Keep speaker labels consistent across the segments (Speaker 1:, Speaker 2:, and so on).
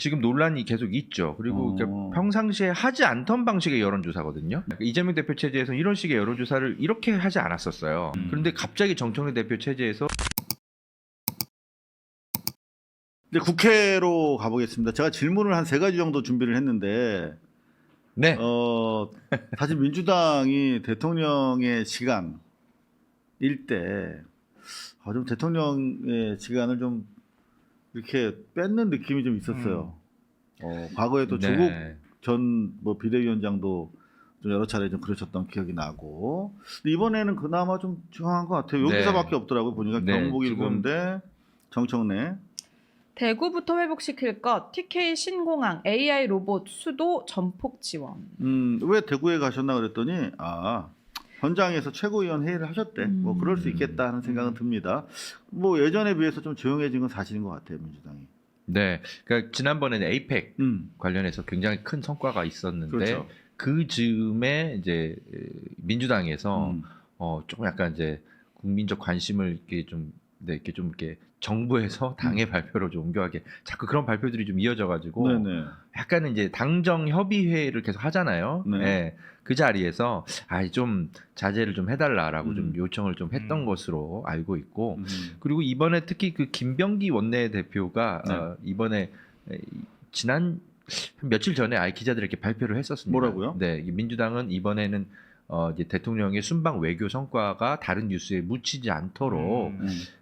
Speaker 1: 지금 논란이 계속 있죠. 그리고 평상시에 하지 않던 방식의 여론조사거든요. 이재명 대표 체제에서 이런 식의 여론조사를 이렇게 하지 않았었어요. 그런데 갑자기 정청래 대표 체제에서
Speaker 2: 이제 국회로 가보겠습니다. 제가 질문을 한 3가지 정도 준비를 했는데,
Speaker 1: 네.
Speaker 2: 사실 민주당이 대통령의 시간일 때, 좀 대통령의 시간을 좀 이렇게 뺏는 느낌이 좀 있었어요. 과거에도
Speaker 1: 네.
Speaker 2: 조국 전 뭐 비대위원장도 좀 여러 차례 좀 그러셨던 기억이 나고, 근데 이번에는 그나마 좀 중요한 것 같아요. 여기서밖에 없더라고요. 보니까
Speaker 1: 네,
Speaker 2: 경북일보인데 정청래.
Speaker 3: 대구부터 회복시킬 것, TK 신공항, AI 로봇 수도 전폭 지원.
Speaker 2: 왜 대구에 가셨나 그랬더니 현장에서 최고위원 회의를 하셨대. 뭐 그럴 수 있겠다 하는 생각은 듭니다. 뭐 예전에 비해서 좀 조용해진 건 사실인 것 같아요, 민주당이.
Speaker 1: 네. 그러니까 지난번에는 에이펙
Speaker 2: 음.
Speaker 1: 관련해서 굉장히 큰 성과가 있었는데
Speaker 2: 그렇죠.
Speaker 1: 그 즈음에 이제 민주당에서 조금 약간 이제 국민적 관심을 이렇게 좀 이렇게 정부에서 당의 발표로 좀 옮겨가게 자꾸 그런 발표들이 좀 이어져가지고
Speaker 2: 네네.
Speaker 1: 약간은 이제 당정 협의회를 계속 하잖아요.
Speaker 2: 네.
Speaker 1: 네. 그 자리에서 좀 자제를 좀 해달라라고 좀 요청을 좀 했던 것으로 알고 있고 그리고 이번에 특히 그 김병기 원내대표가
Speaker 2: 네.
Speaker 1: 이번에 지난 며칠 전에 기자들에게 발표를 했었습니다.
Speaker 2: 뭐라고요?
Speaker 1: 네, 민주당은 이번에는 이제 대통령의 순방 외교 성과가 다른 뉴스에 묻히지 않도록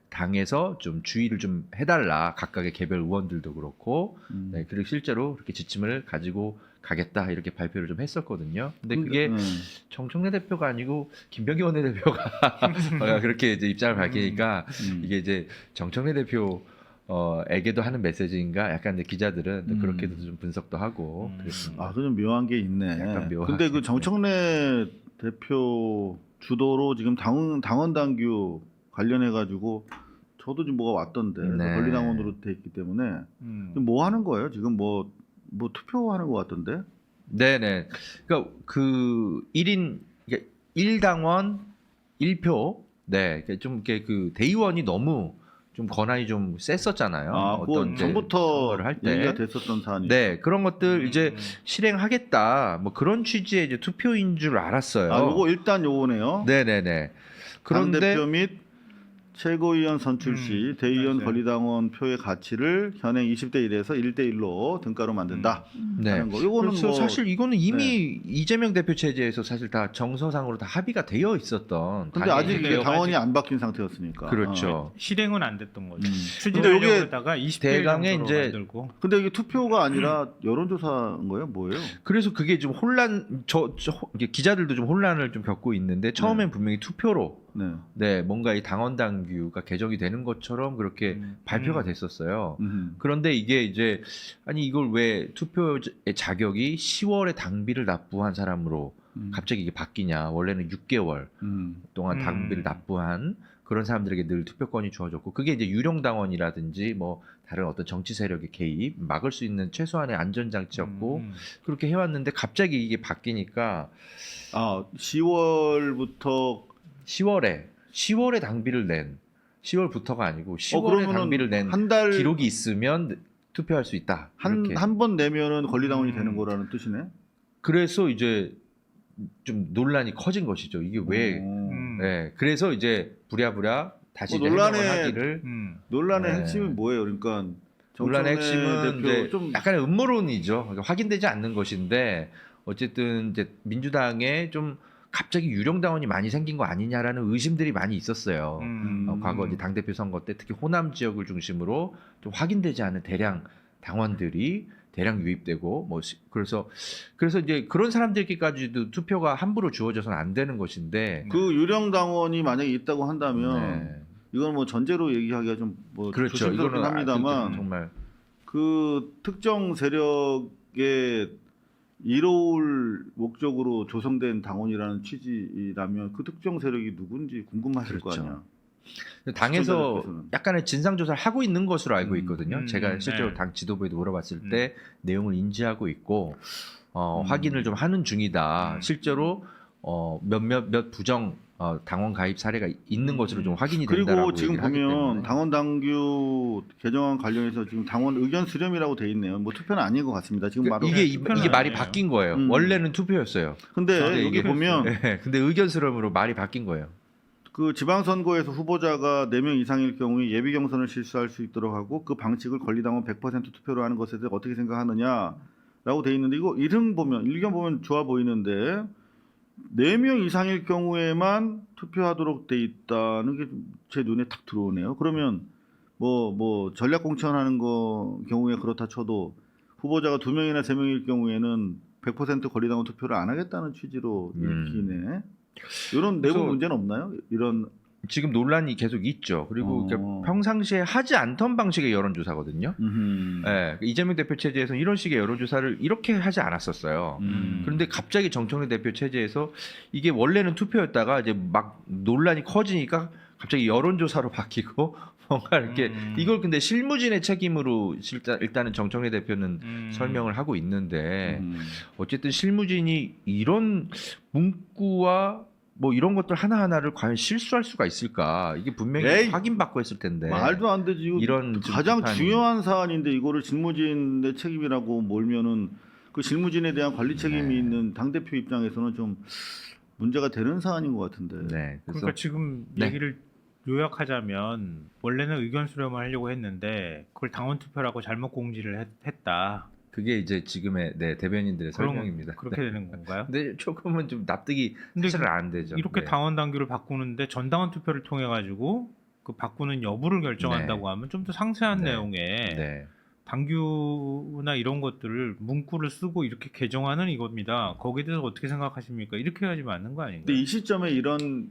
Speaker 1: 당에서 좀 주의를 좀 해달라. 각각의 개별 의원들도 그렇고, 네, 그리고 실제로 그렇게 지침을 가지고 가겠다 이렇게 발표를 좀 했었거든요. 근데 그게 정청래 대표가 아니고 김병기 원내대표가 그렇게 이제 입장을 밝히니까 이게 이제 정청래 대표 에게도 하는 메시지인가? 약간 이제 기자들은 그렇게도 좀 분석도 하고 그랬습니다.
Speaker 2: 그 좀 묘한 게 있네.
Speaker 1: 약간 묘하게.
Speaker 2: 근데 그 정청래 대표 주도로 지금 당원 당규 관련해 가지고 저도 지금 뭐가 왔던데
Speaker 1: 네.
Speaker 2: 권리당원으로 돼 있기 때문에 뭐 하는 거예요? 지금 뭐 투표하는 것 같던데?
Speaker 1: 네네. 그러니까 그 1인 1당원 1표. 네. 좀 이렇게 그 대의원이 너무 좀 권한이 좀 셌었잖아요.
Speaker 2: 어떤 전부터
Speaker 1: 선거를 할 때.
Speaker 2: 얘기가 됐었던 사안이.
Speaker 1: 네, 그런 것들 이제 실행하겠다. 뭐 그런 취지의 이제 투표인 줄 알았어요.
Speaker 2: 요거 일단 요거네요.
Speaker 1: 네네네. 그런데
Speaker 2: 당대표 및 최고위원 선출 시 대의원
Speaker 4: 맞아요.
Speaker 2: 권리당원 표의 가치를 현행 20대 1에서 1대 1로 등가로 만든다.
Speaker 1: 네.
Speaker 2: 하는 거. 요거는
Speaker 1: 그래서
Speaker 2: 뭐
Speaker 1: 사실 이거는 이미 이재명 대표 체제에서 사실 다 정서상으로 다 합의가 되어 있었던.
Speaker 2: 근데
Speaker 1: 당의
Speaker 2: 아직 이게
Speaker 4: 근데요,
Speaker 2: 당원이
Speaker 4: 아직-
Speaker 2: 안 바뀐 상태였으니까.
Speaker 1: 그렇죠.
Speaker 4: 실행은 안 됐던 거죠.
Speaker 2: 근데
Speaker 4: 추진하려고
Speaker 2: 요게
Speaker 4: 하다가 20대
Speaker 1: 대강의
Speaker 4: 정도로
Speaker 1: 이제
Speaker 4: 만들고.
Speaker 2: 근데 이게 투표가 아니라 여론조사인 거예요? 뭐예요?
Speaker 1: 그래서 그게 좀 이게 기자들도 좀 혼란을 좀 겪고 있는데 처음엔 분명히 투표로
Speaker 2: 네.
Speaker 1: 네, 뭔가 이 당원 당규가 개정이 되는 것처럼 그렇게 발표가 됐었어요. 그런데 이게 이제 이걸 왜 투표의 자격이 10월에 당비를 납부한 사람으로 갑자기 이게 바뀌냐? 원래는 6개월 동안 당비를 납부한 그런 사람들에게 늘 투표권이 주어졌고 그게 이제 유령 당원이라든지 뭐 다른 어떤 정치 세력의 개입 막을 수 있는 최소한의 안전 장치였고 그렇게 해왔는데 갑자기 이게 바뀌니까
Speaker 2: 10월부터
Speaker 1: 10월에 당비를 낸 10월부터가 아니고 10월에 당비를 낸
Speaker 2: 한 달
Speaker 1: 기록이 있으면 투표할 수 있다. 이렇게.
Speaker 2: 한 번 내면은 권리당원이 되는 거라는 뜻이네.
Speaker 1: 그래서 이제 좀 논란이 커진 것이죠. 이게 왜? 네, 그래서 이제 부랴부랴 다시 이제 해명을 하기를.
Speaker 2: 논란의
Speaker 1: 네.
Speaker 2: 핵심이 뭐예요? 그러니까
Speaker 1: 논란의
Speaker 2: 정청래
Speaker 1: 핵심은
Speaker 2: 대표
Speaker 1: 이제
Speaker 2: 좀
Speaker 1: 약간의 음모론이죠. 그러니까 확인되지 않는 것인데 어쨌든 이제 민주당에 좀 갑자기 유령 당원이 많이 생긴 거 아니냐라는 의심들이 많이 있었어요. 과거 이제 당대표 선거 때 특히 호남 지역을 중심으로 좀 확인되지 않은 대량 당원들이 대량 유입되고 그래서 이제 그런 사람들께까지도 투표가 함부로 주어져서는 안 되는 것인데
Speaker 2: 그 유령 당원이 만약에 있다고 한다면
Speaker 1: 네.
Speaker 2: 이건 뭐 전제로 얘기하기가 좀 뭐
Speaker 1: 그렇죠.
Speaker 2: 조심스럽긴
Speaker 1: 이거는
Speaker 2: 합니다만
Speaker 1: 정말
Speaker 2: 그 특정 세력에 이로울 목적으로 조성된 당원이라는 취지라면 그 특정 세력이 누군지 궁금하실
Speaker 1: 그렇죠.
Speaker 2: 거 아니야.
Speaker 1: 당에서
Speaker 2: 시청자들께서는.
Speaker 1: 약간의 진상 조사를 하고 있는 것으로 알고 있거든요. 제가 실제로
Speaker 4: 네.
Speaker 1: 당 지도부에도 물어봤을 때 내용을 인지하고 있고 확인을 좀 하는 중이다. 실제로 몇 부정 당원 가입 사례가 있는 것으로 좀 확인이 된다라고
Speaker 2: 그리고 지금
Speaker 1: 얘기를 하기
Speaker 2: 보면
Speaker 1: 때문에.
Speaker 2: 당원 당규 개정안 관련해서 지금 당원 의견 수렴이라고 돼 있네요. 뭐 투표는 아닌 것 같습니다. 지금 바로
Speaker 1: 이게 말이
Speaker 4: 아니에요.
Speaker 1: 바뀐 거예요. 원래는 투표였어요.
Speaker 2: 근데
Speaker 1: 근데
Speaker 2: 여기
Speaker 1: 이게
Speaker 2: 보면
Speaker 1: 네, 근데 의견 수렴으로 말이 바뀐 거예요.
Speaker 2: 그 지방선거에서 후보자가 4명 이상일 경우에 예비 경선을 실시할 수 있도록 하고 그 방식을 권리당원 100% 투표로 하는 것에 대해 어떻게 생각하느냐라고 돼 있는데 이거 일경 보면 좋아 보이는데 4명 이상일 경우에만 투표하도록 돼 있다는 게 제 눈에 탁 들어오네요. 그러면 뭐 전략 공천하는 거 경우에 그렇다 쳐도 후보자가 2명이나 3명일 경우에는 100% 권리당원 투표를 안 하겠다는 취지로 읽히네. 이런 내부
Speaker 1: 그래서
Speaker 2: 문제는 없나요? 이런
Speaker 1: 지금 논란이 계속 있죠. 그리고 그러니까 평상시에 하지 않던 방식의 여론조사거든요. 예, 이재명 대표 체제에서 이런 식의 여론조사를 이렇게 하지 않았었어요. 그런데 갑자기 정청래 대표 체제에서 이게 원래는 투표였다가 이제 막 논란이 커지니까 갑자기 여론조사로 바뀌고 뭔가 이렇게 이걸 근데 실무진의 책임으로 일단은 정청래 대표는 설명을 하고 있는데 어쨌든 실무진이 이런 문구와 뭐 이런 것들 하나하나를 과연 실수할 수가 있을까? 이게 분명히
Speaker 2: 에이,
Speaker 1: 확인받고 했을 텐데.
Speaker 2: 말도 안 되지. 이거
Speaker 1: 이런 좀
Speaker 2: 가장
Speaker 1: 비판이-
Speaker 2: 중요한 사안인데 이거를 실무진의 책임이라고 몰면은 그 실무진에 대한 관리 책임이
Speaker 1: 네.
Speaker 2: 있는 당 대표 입장에서는 좀 문제가 되는 사안인 것 같은데.
Speaker 1: 네. 그래서
Speaker 4: 그러니까 지금
Speaker 1: 네.
Speaker 4: 얘기를 요약하자면 원래는 의견 수렴을 하려고 했는데 그걸 당원 투표라고 잘못 공지를 했다.
Speaker 1: 그게 이제 지금의 대변인들의
Speaker 4: 그럼
Speaker 1: 설명입니다.
Speaker 4: 그렇게
Speaker 1: 네.
Speaker 4: 되는 건가요?
Speaker 1: 근데 조금은 좀 납득이
Speaker 4: 근데
Speaker 1: 사실은 안 되죠.
Speaker 4: 이렇게
Speaker 1: 네.
Speaker 4: 당원 당규를 바꾸는데 전당원 투표를 통해 가지고 그 바꾸는 여부를 결정한다고 하면 좀 더 상세한
Speaker 1: 네.
Speaker 4: 내용의
Speaker 1: 네.
Speaker 4: 당규나 이런 것들을 문구를 쓰고 이렇게 개정하는 이겁니다. 거기에 대해서 어떻게 생각하십니까? 이렇게 해야지 맞는 거 아닌가요?
Speaker 2: 근데 이 시점에 이런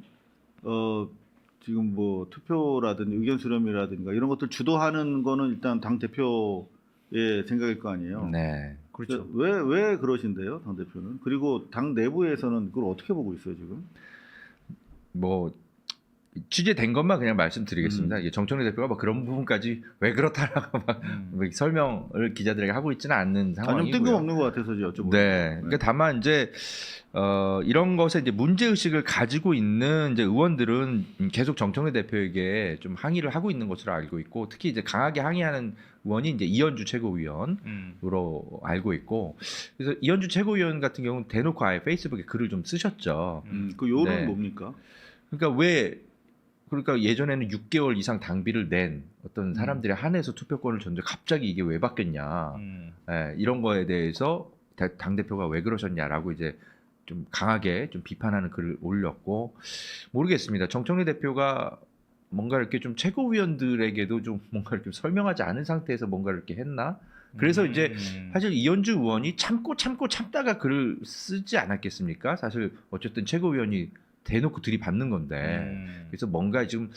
Speaker 2: 지금 뭐 투표라든지 의견 수렴이라든가 이런 것들 주도하는 거는 일단 당 대표의 생각일 거 아니에요.
Speaker 1: 네.
Speaker 4: 그렇죠.
Speaker 2: 왜 그러신데요, 당 대표는? 그리고 당 내부에서는 그걸 어떻게 보고 있어요 지금?
Speaker 1: 뭐 취재된 것만 그냥 말씀드리겠습니다. 이게 정청래 대표가 뭐 그런 부분까지 왜 그렇다라고 막 뭐 설명을 기자들에게 하고 있지는 않는
Speaker 2: 좀
Speaker 1: 상황이고요.
Speaker 2: 뜬금없는 것 같아서 여쭤보는
Speaker 1: 네. 그러니까 다만 이제 이런 것에 이제 문제 의식을 가지고 있는 이제 의원들은 계속 정청래 대표에게 좀 항의를 하고 있는 것으로 알고 있고 특히 이제 강하게 항의하는 의원이 이제 이현주 최고위원으로 알고 있고 그래서 이현주 최고위원 같은 경우는 대놓고 아예 페이스북에 글을 좀 쓰셨죠.
Speaker 2: 그 요는
Speaker 1: 네.
Speaker 2: 뭡니까?
Speaker 1: 그러니까 예전에는 6개월 이상 당비를 낸 어떤 사람들에 한해서 투표권을 줬는데 갑자기 이게 왜 바뀌었냐. 이런 거에 대해서 당 대표가 왜 그러셨냐라고 이제 좀 강하게 좀 비판하는 글을 올렸고 모르겠습니다. 정청래 대표가 뭔가 이렇게 좀 최고위원들에게도 좀 뭔가 이렇게 설명하지 않은 상태에서 뭔가 이렇게 했나? 그래서 이제 사실 이현주 의원이 참다가 글을 쓰지 않았겠습니까? 사실 어쨌든 최고위원이 대놓고 들이받는 건데 그래서 뭔가 지금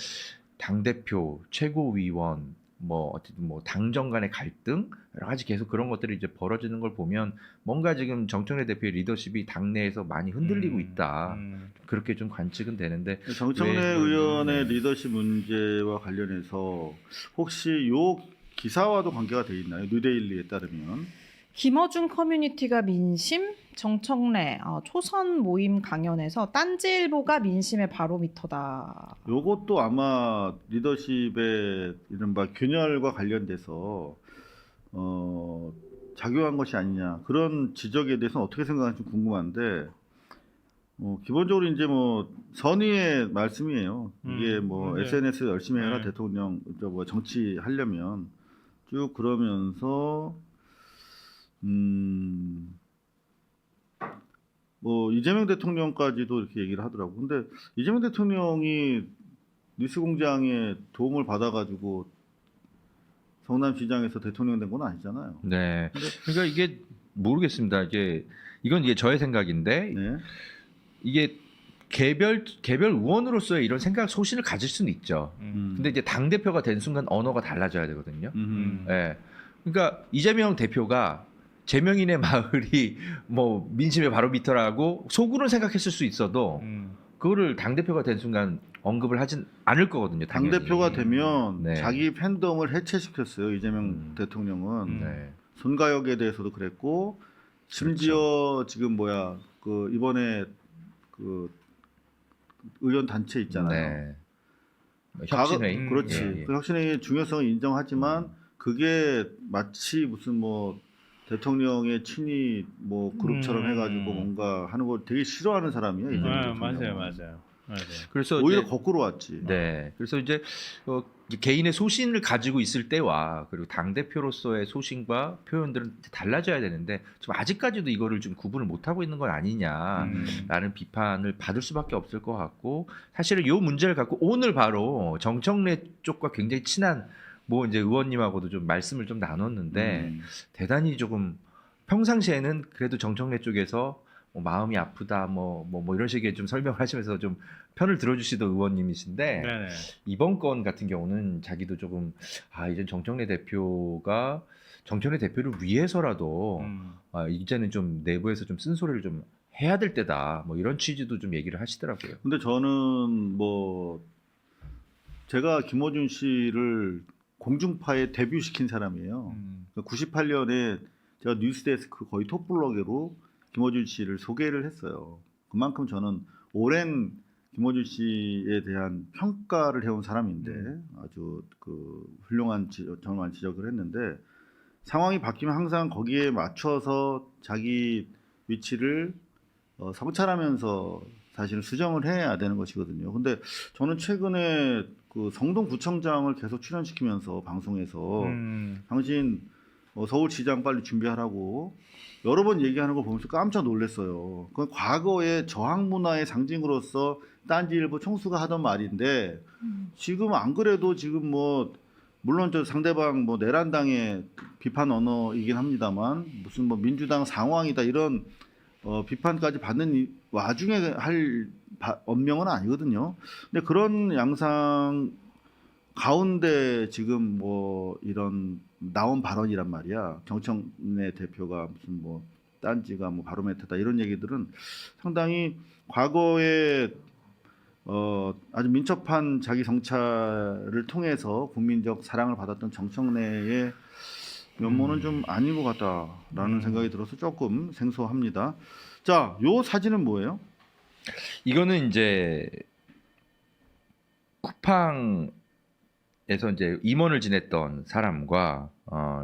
Speaker 1: 당 대표, 최고위원, 뭐 어쨌든 뭐 당정 간의 갈등 여러 가지 계속 그런 것들이 이제 벌어지는 걸 보면 뭔가 지금 정청래 대표의 리더십이 당내에서 많이 흔들리고 있다 그렇게 좀 관측은 되는데
Speaker 2: 정청래
Speaker 1: 왜
Speaker 2: 의원의 리더십 문제와 관련해서 혹시 요 기사와도 관계가 돼 있나요? 뉴데일리에 따르면
Speaker 3: 김어준 커뮤니티가 민심, 정청래 초선 모임 강연에서 딴지일보가 민심의 바로미터다.
Speaker 2: 요것도 아마 리더십의 이른바 균열과 관련돼서 작용한 것이 아니냐 그런 지적에 대해서는 어떻게 생각하는지 궁금한데 기본적으로 이제 뭐 선의의 말씀이에요. 이게 뭐
Speaker 4: 네.
Speaker 2: SNS 열심히 해라
Speaker 4: 네.
Speaker 2: 대통령 뭐 정치하려면 쭉 그러면서 뭐 이재명 대통령까지도 이렇게 얘기를 하더라고. 근데 이재명 대통령이 뉴스공장에 도움을 받아가지고 성남시장에서 대통령 된 건 아니잖아요.
Speaker 1: 네. 그러니까 이게 모르겠습니다. 이건 저의 생각인데
Speaker 2: 네.
Speaker 1: 이게 개별 의원으로서의 이런 생각 소신을 가질 수는 있죠. 근데 이제 당 대표가 된 순간 언어가 달라져야 되거든요. 예. 그러니까 이재명 대표가 제명인의 마을이 뭐 민심의 바로미터라고 속으로 생각했을 수 있어도 그거를 당 대표가 된 순간 언급을 하진 않을 거거든요.
Speaker 2: 당
Speaker 1: 당연히.
Speaker 2: 대표가 되면
Speaker 1: 네.
Speaker 2: 자기 팬덤을 해체시켰어요. 이재명 대통령은
Speaker 1: 네.
Speaker 2: 손가역에 대해서도 그랬고 심지어 지금 그 이번에 그 의원 단체 있잖아요.
Speaker 1: 네. 혁신회의.
Speaker 2: 그렇지.
Speaker 1: 예, 예.
Speaker 2: 그 혁신회의의 중요성을 인정하지만 그게 마치 무슨 뭐 대통령의 친위 뭐 그룹처럼 해가지고 뭔가 하는 걸 되게 싫어하는 사람이야. 이재명 대통령은.
Speaker 4: 맞아요.
Speaker 1: 그래서
Speaker 2: 오히려
Speaker 1: 이제,
Speaker 2: 거꾸로 왔지.
Speaker 1: 네. 그래서 이제 개인의 소신을 가지고 있을 때와 그리고 당 대표로서의 소신과 표현들은 달라져야 되는데 좀 아직까지도 이거를 좀 구분을 못 하고 있는 건 아니냐라는 비판을 받을 수밖에 없을 것 같고 사실은 이 문제를 갖고 오늘 바로 정청래 쪽과 굉장히 친한 뭐 이제 의원님하고도 좀 말씀을 좀 나눴는데 대단히 조금 평상시에는 그래도 정청래 쪽에서 뭐 마음이 아프다 뭐 이런 식의 좀 설명을 하시면서 좀 편을 들어주시던 의원님이신데
Speaker 4: 네네.
Speaker 1: 이번 건 같은 경우는 자기도 조금 이제 정청래 대표를 위해서라도 이제는 좀 내부에서 좀 쓴소리를 좀 해야 될 때다 뭐 이런 취지도 좀 얘기를 하시더라고요.
Speaker 2: 근데 저는 뭐 제가 김어준 씨를 공중파에 데뷔시킨 사람이에요. 98년에 제가 뉴스데스크 거의 톱블로거로 김어준 씨를 소개를 했어요. 그만큼 저는 오랜 김어준 씨에 대한 평가를 해온 사람인데 아주 그 훌륭한 정말 지적을 했는데 상황이 바뀌면 항상 거기에 맞춰서 자기 위치를 성찰하면서 사실은 수정을 해야 되는 것이거든요. 근데 저는 최근에 그 성동구청장을 계속 출연시키면서 방송에서 당신 서울시장 빨리 준비하라고 여러 번 얘기하는 걸 보면서 깜짝 놀랐어요. 그 과거의 저항 문화의 상징으로서 딴지일보 총수가 하던 말인데 지금 안 그래도 지금 뭐 물론 저 상대방 뭐 내란당의 비판 언어이긴 합니다만 무슨 뭐 민주당 상황이다 이런 비판까지 받는 이 와중에 할 언명은 아니거든요. 근데 그런 양상 가운데 지금 뭐 이런 나온 발언이란 말이야. 정청래 대표가 무슨 뭐 딴지가 뭐 바로메터다 이런 얘기들은 상당히 과거에 아주 민첩한 자기 성찰을 통해서 국민적 사랑을 받았던 정청래의 면모는 좀 아닌 것 같다라는 생각이 들어서 조금 생소합니다. 자, 요 사진은 뭐예요?
Speaker 1: 이거는 이제 쿠팡에서 이제 임원을 지냈던 사람과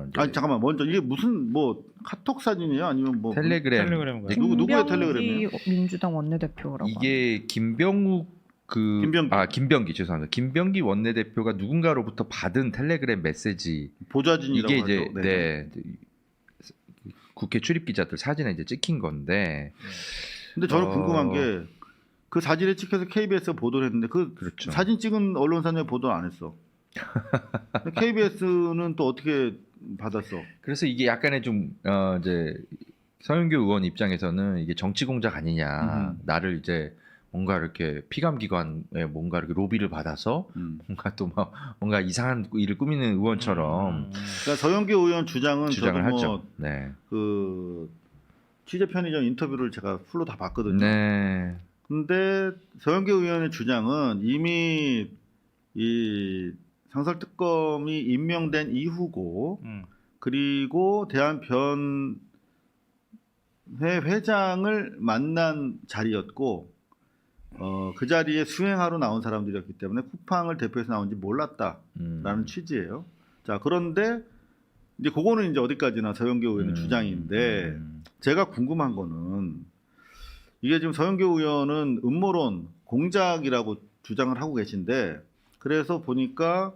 Speaker 1: 이제
Speaker 2: 아니 잠깐만 먼저 이게 무슨 뭐 카톡 사진이에요? 아니면 뭐
Speaker 1: 텔레그램
Speaker 4: 텔레그램
Speaker 1: 이제
Speaker 2: 누구의 텔레그램이에요?
Speaker 3: 민주당 원내대표라고.
Speaker 1: 이게 김병기 죄송합니다. 김병기 원내대표가 누군가로부터 받은 텔레그램 메시지
Speaker 2: 보좌진이라고
Speaker 1: 이게
Speaker 2: 하죠.
Speaker 1: 이제 네. 국회 출입 기자들 사진에 이제 찍힌 건데.
Speaker 2: 근데 저는 궁금한 게 그 사진에 찍혀서 KBS가 보도를 했는데 그
Speaker 1: 그렇죠.
Speaker 2: 사진 찍은 언론사는 보도 안 했어. KBS는 또 어떻게 받았어?
Speaker 1: 그래서 이게 약간의 좀 이제 서영교 의원 입장에서는 이게 정치 공작 아니냐. 나를 이제 뭔가 이렇게 피감기관에 뭔가 이렇게 로비를 받아서 뭔가 또 막 뭔가 이상한 일을 꾸미는 의원처럼
Speaker 2: 그러니까 서영교 의원 주장을
Speaker 1: 하죠. 네.
Speaker 2: 그 취재 편의점 인터뷰를 제가 풀로 다 봤거든요.
Speaker 1: 네.
Speaker 2: 근데 서영교 의원의 주장은 이미 이 상설특검이 임명된 이후고 그리고 대한변회 회장을 만난 자리였고 그 자리에 수행하러 나온 사람들이었기 때문에 쿠팡을 대표해서 나온지 몰랐다라는 취지예요. 자, 그런데 이제 그거는 이제 어디까지나 서영교 의원의 주장인데 제가 궁금한 거는 이게 지금 서영교 의원은 음모론 공작이라고 주장을 하고 계신데 그래서 보니까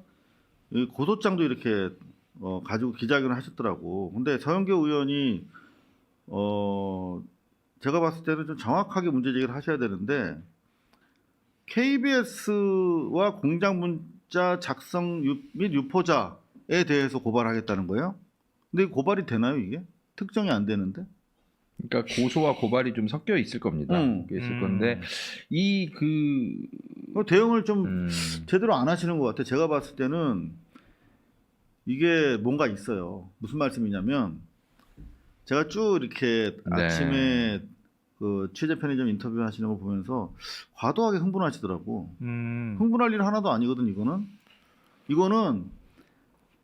Speaker 2: 이 고소장도 이렇게 가지고 기자회견을 하셨더라고. 근데 서영교 의원이 제가 봤을 때는 좀 정확하게 문제 제기를 하셔야 되는데 KBS와 공작 문자 작성 및 유포자에 대해서 고발하겠다는 거예요? 근데 고발이 되나요 이게? 특정이 안 되는데?
Speaker 1: 그러니까 고소와 고발이 좀 섞여 있을 겁니다. 있을 건데
Speaker 2: 대응을 좀 제대로 안 하시는 것 같아요. 제가 봤을 때는 이게 뭔가 있어요. 무슨 말씀이냐면 제가 쭉 이렇게
Speaker 1: 네.
Speaker 2: 아침에 그 취재 편의점 인터뷰 하시는 걸 보면서 과도하게 흥분하시더라고. 흥분할 일 하나도 아니거든 이거는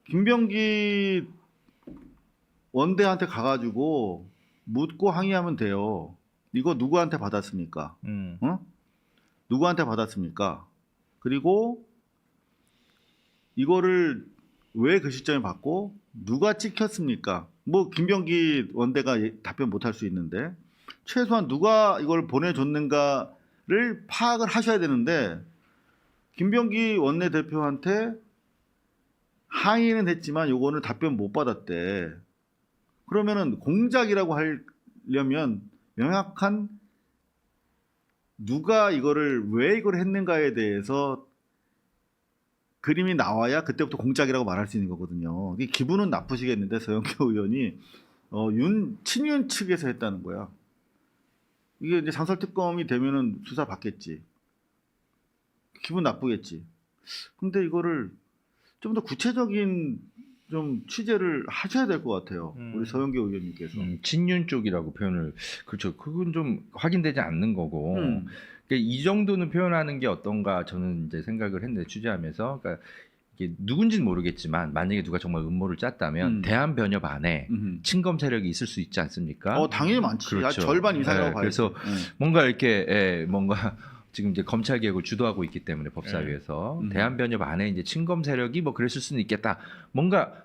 Speaker 2: 김병기 원대한테 가가지고 묻고 항의하면 돼요. 이거 누구한테 받았습니까? 누구한테 받았습니까? 그리고 이거를 왜 그 시점에 받고 누가 찍혔습니까? 뭐 김병기 원대가 답변 못할 수 있는데 최소한 누가 이걸 보내줬는가를 파악을 하셔야 되는데 김병기 원내대표한테 항의는 했지만 요거는 답변 못 받았대. 그러면은 공작이라고 하려면 명확한 누가 이거를 왜 이걸 했는가에 대해서 그림이 나와야 그때부터 공작이라고 말할 수 있는 거거든요. 이게 기분은 나쁘시겠는데 서영교 의원이 친윤 측에서 했다는 거야. 이게 이제 상설특검이 되면은 수사 받겠지. 기분 나쁘겠지. 근데 이거를 좀 더 구체적인 좀 취재를 하셔야 될 것 같아요. 우리 서영교 의원님께서.
Speaker 1: 친윤 쪽이라고 표현을 그렇죠. 그건 좀 확인되지 않는 거고.
Speaker 2: 음.
Speaker 1: 그러니까 이 정도는 표현하는 게 어떤가 저는 이제 생각을 했는데 취재하면서 그러니까 이게 누군지는 모르겠지만 만약에 누가 정말 음모를 짰다면 대한변협 안에 친검 세력이 있을 수 있지 않습니까?
Speaker 2: 당연히 많지.
Speaker 1: 그렇죠.
Speaker 2: 절반 이상이라고 봐야지.
Speaker 1: 그래서 뭔가 이렇게 뭔가 지금 이제 검찰 개혁을 주도하고 있기 때문에 법사위에서 대한변협 안에 이제 친검 세력이 뭐 그랬을 수는 있겠다. 뭔가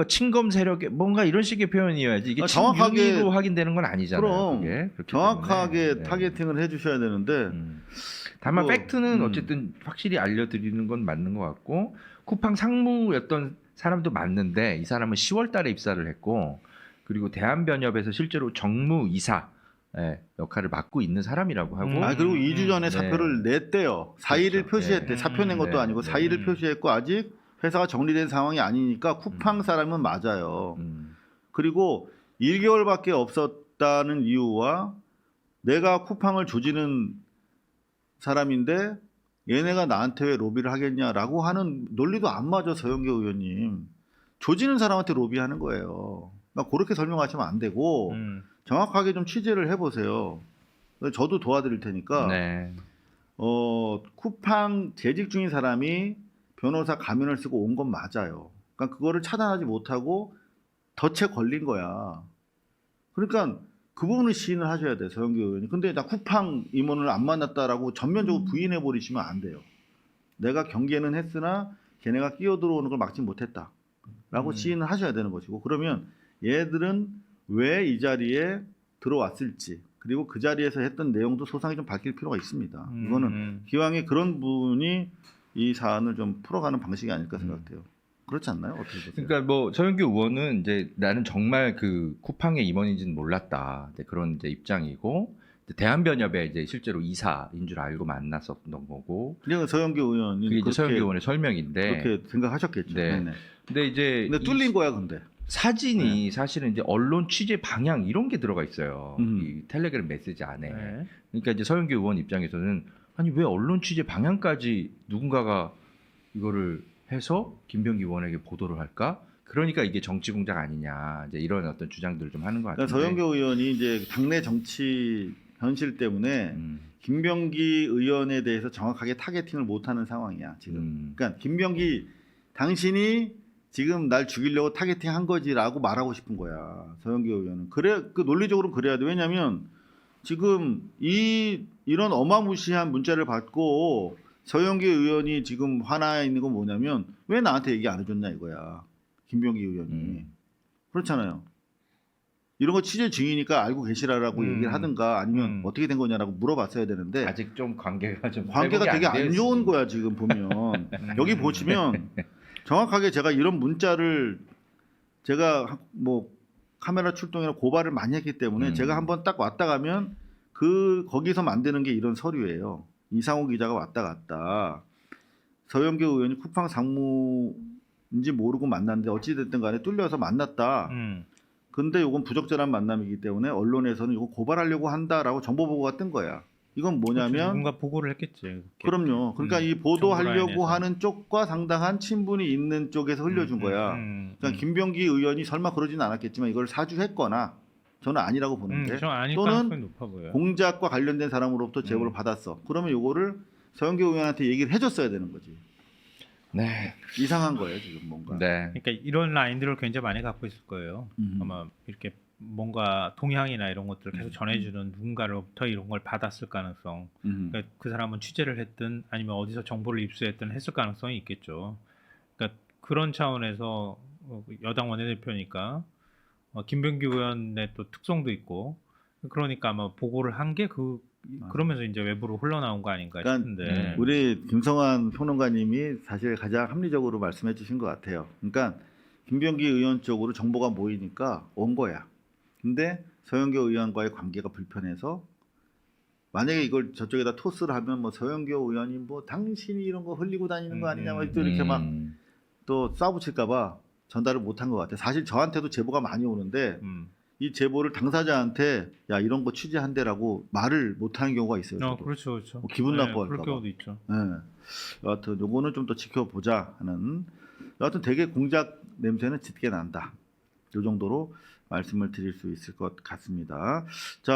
Speaker 1: 친검 세력에 뭔가 이런 식의 표현이어야지 이게
Speaker 2: 정확하게
Speaker 1: 친윤으로 확인되는 건 아니잖아요.
Speaker 2: 그럼
Speaker 1: 그게. 그렇기
Speaker 2: 정확하게
Speaker 1: 때문에.
Speaker 2: 타겟팅을 해주셔야 되는데
Speaker 1: 다만
Speaker 2: 뭐,
Speaker 1: 팩트는 어쨌든 확실히 알려드리는 건 맞는 것 같고 쿠팡 상무였던 사람도 맞는데 이 사람은 10월달에 입사를 했고 그리고 대한변협에서 실제로 정무이사 역할을 맡고 있는 사람이라고 하고
Speaker 2: 그리고 2주 전에
Speaker 1: 네.
Speaker 2: 사표를 냈대요. 사의를
Speaker 1: 그렇죠.
Speaker 2: 표시했대. 사표 낸 것도
Speaker 1: 네.
Speaker 2: 아니고 사의를 표시했고 아직 회사가 정리된 상황이 아니니까 쿠팡 사람은 맞아요. 그리고 1개월밖에 없었다는 이유와 내가 쿠팡을 조지는 사람인데 얘네가 나한테 왜 로비를 하겠냐라고 하는 논리도 안 맞아. 서영교 의원님. 조지는 사람한테 로비하는 거예요. 그러니까 그렇게 설명하시면 안 되고 정확하게 좀 취재를 해보세요. 저도 도와드릴 테니까
Speaker 1: 네.
Speaker 2: 쿠팡 재직 중인 사람이 변호사 가면을 쓰고 온 건 맞아요. 그러니까 그거를 차단하지 못하고 덫에 걸린 거야. 그러니까 그 부분을 시인을 하셔야 돼요, 서영교 의원님. 근데 나 쿠팡 임원을 안 만났다라고 전면적으로 부인해 버리시면 안 돼요. 내가 경계는 했으나 걔네가 끼어 들어오는 걸 막지 못했다라고 시인을 하셔야 되는 것이고 그러면 얘들은 왜 이 자리에 들어왔을지 그리고 그 자리에서 했던 내용도 소상히 좀 밝힐 필요가 있습니다. 이거는 기왕에 그런 부분이 이 사안을 좀 풀어가는 방식이 아닐까 생각돼요. 그렇지 않나요? 어떻게 보세요?
Speaker 1: 그러니까 뭐 서영교 의원은 이제 나는 정말 그 쿠팡의 임원인지는 몰랐다. 이제 그런 이제 입장이고 대한변협에 이제 실제로 이사인 줄 알고 만났었던 거고.
Speaker 2: 그냥 서영교 의원이
Speaker 1: 그게 이제 서영교 의원의 설명인데.
Speaker 2: 그렇게 생각하셨겠죠.
Speaker 1: 네.
Speaker 2: 네네.
Speaker 1: 근데 이제
Speaker 2: 근데 뚫린 거야, 근데.
Speaker 1: 사진이 사실은 이제 언론 취재 방향 이런 게 들어가 있어요.
Speaker 2: 음.
Speaker 1: 이 텔레그램 메시지 안에.
Speaker 4: 네.
Speaker 1: 그러니까 이제 서영교 의원 입장에서는 아니 왜 언론 취재 방향까지 누군가가 이거를 해서 김병기 의원에게 보도를 할까? 그러니까 이게 정치 공작 아니냐. 이제 이런 어떤 주장들을 좀 하는 것 같은데.
Speaker 2: 그러니까 서영교 의원이 이제 당내 정치 현실 때문에 김병기 의원에 대해서 정확하게 타겟팅을 못하는 상황이야 지금. 그러니까 김병기 당신이 지금 날 죽이려고 타겟팅한 거지라고 말하고 싶은 거야 서영교 의원은. 그래 그 논리적으로는 그래야 돼. 왜냐하면 지금 이런 어마무시한 문자를 받고 서영교 의원이 지금 화나 있는 건 뭐냐면 왜 나한테 얘기 안 해줬냐 이거야 김병기 의원이. 그렇잖아요. 이런 거 취재 중이니까 알고 계시라라고 얘기를 하든가 아니면 어떻게 된 거냐라고 물어봤어야 되는데
Speaker 1: 아직 좀 관계가
Speaker 2: 되게 안 좋은 거야 지금 보면. 여기 보시면 정확하게 제가 이런 문자를 제가 뭐 카메라 출동이나 고발을 많이 했기 때문에 제가 한번 딱 왔다 가면 거기서 만드는 게 이런 서류예요. 이상호 기자가 왔다 갔다. 서영교 의원이 쿠팡 상무인지 모르고 만났는데 어찌됐든 간에 뚫려서 만났다. 근데 이건 부적절한 만남이기 때문에 언론에서는 이거 고발하려고 한다라고 정보 보고가 뜬 거야. 이건 뭐냐면
Speaker 4: 뭔가 보고를 했겠지. 그렇게.
Speaker 2: 그럼요. 그러니까 이 보도하려고 하는 쪽과 상당한 친분이 있는 쪽에서 흘려준 거야. 그러니까 김병기 의원이 설마 그러진 않았겠지만 이걸 사주했거나 저는 아니라고 보는데 또는
Speaker 4: 높아 보여요.
Speaker 2: 공작과 관련된 사람으로부터 제보를 받았어. 그러면 이거를 서영교 의원한테 얘기를 해줬어야 되는 거지.
Speaker 1: 네.
Speaker 2: 이상한 거예요 지금 뭔가.
Speaker 1: 네.
Speaker 4: 그러니까 이런 라인들을 굉장히 많이 갖고 있을 거예요. 아마 이렇게 뭔가 동향이나 이런 것들을 계속 전해주는 누군가로부터 이런 걸 받았을 가능성. 그러니까 그 사람은 취재를 했든 아니면 어디서 정보를 입수했든 했을 가능성이 있겠죠. 그러니까 그런 차원에서 여당 원내대표니까 김병기 의원의 또 특성도 있고 그러니까 아마 보고를 한 게 그러면서 이제 외부로 흘러나온 거 아닌가
Speaker 2: 그러니까
Speaker 4: 싶은데.
Speaker 2: 우리 김성환 평론가님이 사실 가장 합리적으로 말씀해 주신 것 같아요. 그러니까 김병기 의원 쪽으로 정보가 모이니까 온 거야. 근데 서영교 의원과의 관계가 불편해서 만약에 이걸 저쪽에다 토스를 하면 뭐 서영교 의원이 뭐 당신이 이런 거 흘리고 다니는 거 아니냐 막 또 이렇게 막 또 싸붙일까봐 전달을 못한 것 같아요. 사실 저한테도 제보가 많이 오는데 이 제보를 당사자한테 야 이런 거 취재한대라고 말을 못하는 경우가 있어요. 저도.
Speaker 4: 그렇죠, 그렇죠.
Speaker 2: 뭐 기분 나빠할까
Speaker 4: 그럴
Speaker 2: 봐.
Speaker 4: 경우도 있죠.
Speaker 2: 네. 여하튼 요거는 좀 더 지켜보자 하는. 여하튼 되게 공작 냄새는 짙게 난다. 요 정도로 말씀을 드릴 수 있을 것 같습니다. 자.